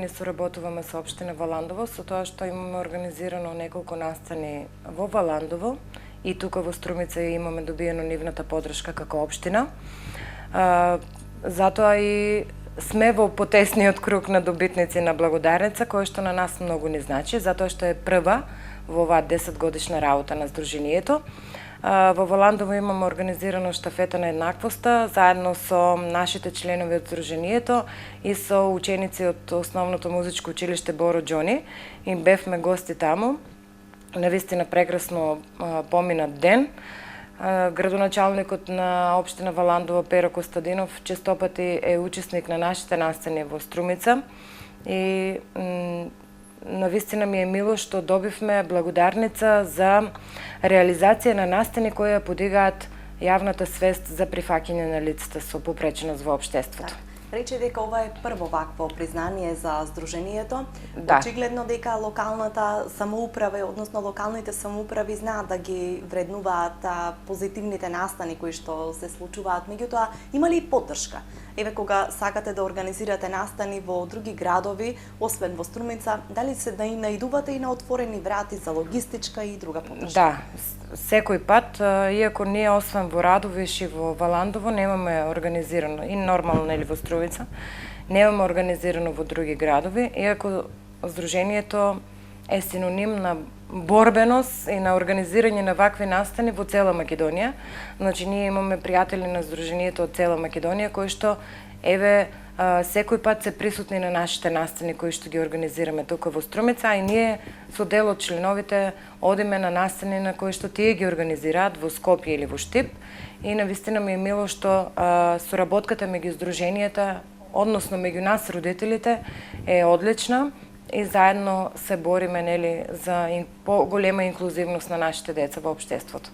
години соработуваме со општина Валандово, со тоа што имаме организирано неколку настани во Валандово и тука во Струмица имаме добиено нивната поддршка како општина. Затоа и сме во потесниот круг на добитници на благодарница, кој што на нас многу ни значи, затоа што е прва во оваа 10 годишна работа на Сдруженијето. Во Валандово имаме организирано штафета на еднаквоста, заедно со нашите членови од Сдруженијето и со ученици од Основното музичко училиште Боро Џони. И бевме гости таму. Навистина прекрасно помина ден. Градоначалникот на општина Валандово Перо Костадинов честопати е учесник на нашите настани во Струмица и навистина ми е мило што добивме благодарница за реализација на настани кои ја подигаат јавната свест за прифаќање на лицата со попреченост во општеството. Рече дека ова е прво вакво признание за Сдруженијето. Да. Очигледно дека локалната самоуправа, односно локалните самоуправи знаат да ги вреднуваат позитивните настани кои што се случуваат. Меѓутоа, има ли поддршка? Еве кога сакате да организирате настани во други градови, освен во Струмица, дали се да и наидувате и на отворени врати за логистичка и друга поддршка? Да, секој пат, иако ние освен во Радовиш и во Валандово немаме организирано и нормално нели во Струмица, немаме организирано во други градови, иако Сдруженијето е синоним на борбеност и на организирање на вакви настани во цела Македонија. Значи ние имаме пријатели на Сдруженијето од цела Македонија кои што еве секој пат се присутни на нашите настани кои што ги организираме тука во Струмица, а и ние со дел од членовите одиме на настани на кои што тие ги организираат во Скопје или во Штип. И навистина ми е мило што соработката меѓу Сдруженијата, односно меѓу нас родителите е одлична и заедно се бориме нели за поголема инклузивност на нашите деца во општеството.